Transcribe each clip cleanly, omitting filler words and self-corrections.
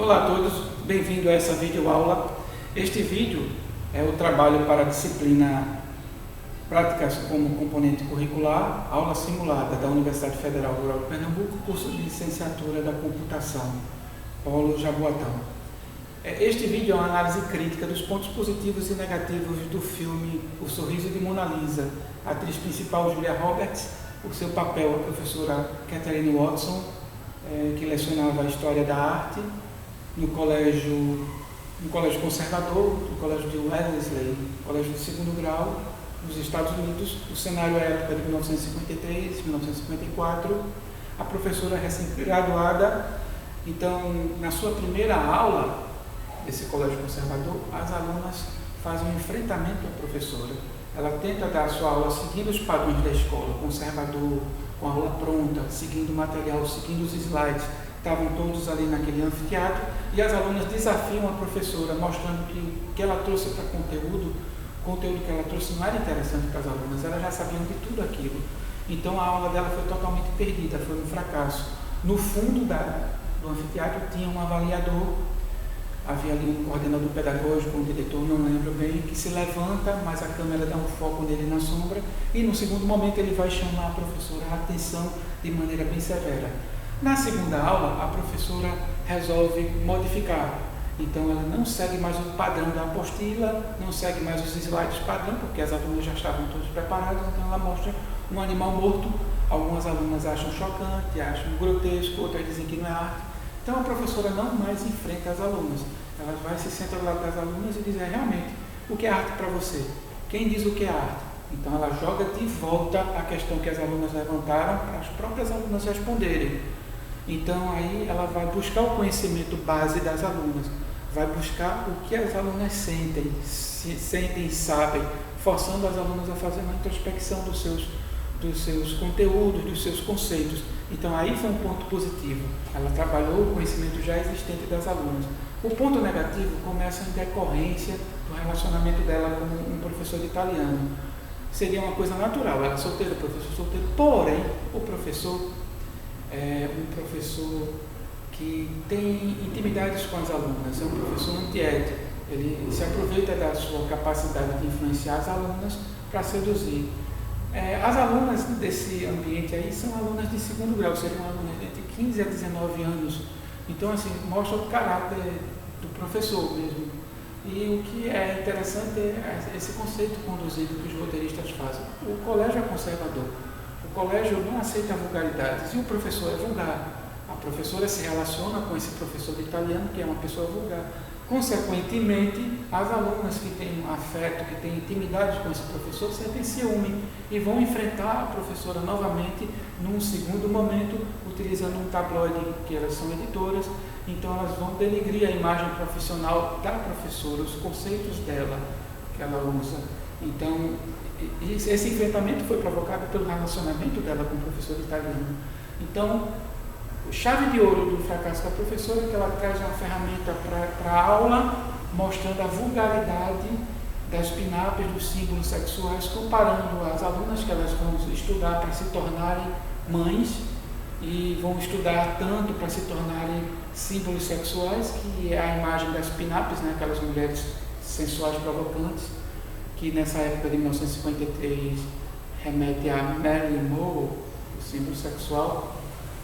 Olá a todos, bem-vindo a essa videoaula. Este vídeo é o trabalho para a disciplina Práticas como Componente Curricular, aula simulada da Universidade Federal Rural de Pernambuco, curso de Licenciatura da Computação, Polo Jaboatão. Este vídeo é uma análise crítica dos pontos positivos e negativos do filme O Sorriso de Mona Lisa. A atriz principal, Julia Roberts, o seu papel, a professora Catherine Watson, que lecionava a História da Arte no colégio conservador, no colégio de Wellesley, colégio de segundo grau, nos Estados Unidos. O cenário é a época de 1953, 1954. A professora recém-graduada, então, na sua primeira aula desse colégio conservador, as alunas fazem um enfrentamento à professora. Ela tenta dar a sua aula seguindo os padrões da escola, conservador, com a aula pronta, seguindo o material, seguindo os slides. Estavam todos ali naquele anfiteatro e as alunas desafiam a professora, mostrando que o que ela trouxe para o conteúdo que ela trouxe não era interessante para as alunas, elas já sabiam de tudo aquilo. Então a aula dela foi totalmente perdida, foi um fracasso. No fundo do anfiteatro tinha um avaliador, havia ali um coordenador pedagógico, um diretor, não lembro bem, que se levanta, mas a câmera dá um foco nele na sombra e no segundo momento ele vai chamar a professora a atenção de maneira bem severa. Na segunda aula, a professora resolve modificar. Então, ela não segue mais o padrão da apostila, não segue mais os slides padrão, porque as alunas já estavam todas preparadas, então ela mostra um animal morto. Algumas alunas acham chocante, acham grotesco, outras dizem que não é arte. Então, a professora não mais enfrenta as alunas. Ela vai se sentar do lado das alunas e diz, realmente, o que é arte para você? Quem diz o que é arte? Então, ela joga de volta a questão que as alunas levantaram para as próprias alunas responderem. Então, aí ela vai buscar o conhecimento base das alunas, vai buscar o que as alunas sentem e sabem, forçando as alunas a fazer uma introspecção dos seus conteúdos, dos seus conceitos. Então, aí foi um ponto positivo. Ela trabalhou o conhecimento já existente das alunas. O ponto negativo começa em decorrência do relacionamento dela com um professor de italiano. Seria uma coisa natural, ela solteira, professor solteiro, porém, o professor é um professor que tem intimidades com as alunas, é um professor antiético. Ele se aproveita da sua capacidade de influenciar as alunas para seduzir. As alunas desse ambiente aí são alunas de segundo grau, seriam alunas de 15 a 19 anos. Então, assim, mostra o caráter do professor mesmo. E o que é interessante é esse conceito conduzido que os roteiristas fazem. O colégio é conservador. O colégio não aceita vulgaridades e o professor é vulgar. A professora se relaciona com esse professor de italiano, que é uma pessoa vulgar. Consequentemente, as alunas que têm um afeto, que têm intimidade com esse professor, sentem ciúme e vão enfrentar a professora novamente num segundo momento, utilizando um tabloide, que elas são editoras. Então, elas vão denigrir a imagem profissional da professora, os conceitos dela que ela usa. Então, esse enfrentamento foi provocado pelo relacionamento dela com o professor italiano. Então, a chave de ouro do fracasso da professora é que ela traz uma ferramenta para a aula, mostrando a vulgaridade das pinapes, dos símbolos sexuais, comparando as alunas que elas vão estudar para se tornarem mães e vão estudar tanto para se tornarem símbolos sexuais, que é a imagem das pinapes, né, aquelas mulheres sensuais provocantes, que nessa época de 1953 remete a Marilyn Monroe, o símbolo sexual.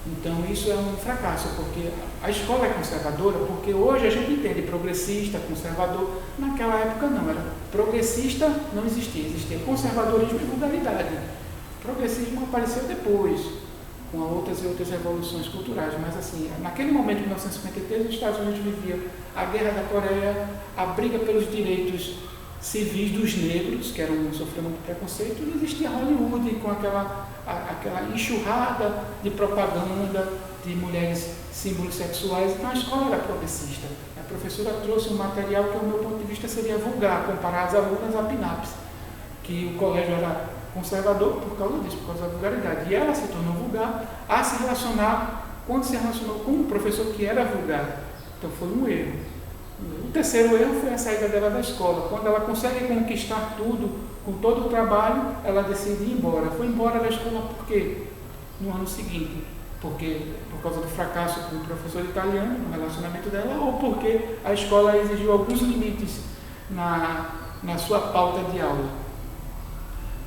Então isso é um fracasso, porque a escola é conservadora, porque hoje a gente entende progressista, conservador. Naquela época não, era progressista, não existia conservadorismo e vulgaridade. Progressismo apareceu depois, com outras revoluções culturais, mas assim, naquele momento, em 1953, os Estados Unidos viviam a Guerra da Coreia, a briga pelos direitos civis dos negros, que sofriam muito preconceito, e existia Hollywood com aquela enxurrada de propaganda de mulheres símbolos sexuais. Então a escola era progressista. A professora trouxe um material que, ao meu ponto de vista, seria vulgar, comparar as alunas a pinapes, que o colégio era conservador por causa disso, por causa da vulgaridade. E ela se tornou vulgar a se relacionar, quando se relacionou com um professor que era vulgar. Então foi um erro. O terceiro erro foi a saída dela da escola. Quando ela consegue conquistar tudo, com todo o trabalho, ela decide ir embora. Foi embora da escola por quê? No ano seguinte. Por causa do fracasso com o professor italiano, no relacionamento dela, ou porque a escola exigiu alguns limites na sua pauta de aula.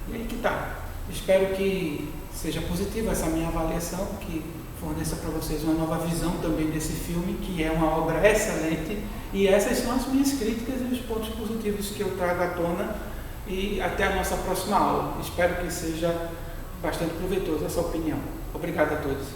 E aí que tá. Espero que seja positiva essa minha avaliação, que forneça para vocês uma nova visão também desse filme, que é uma obra excelente, e essas são as minhas críticas e os pontos positivos que eu trago à tona, e até a nossa próxima aula. Espero que seja bastante proveitosa essa opinião. Obrigado a todos.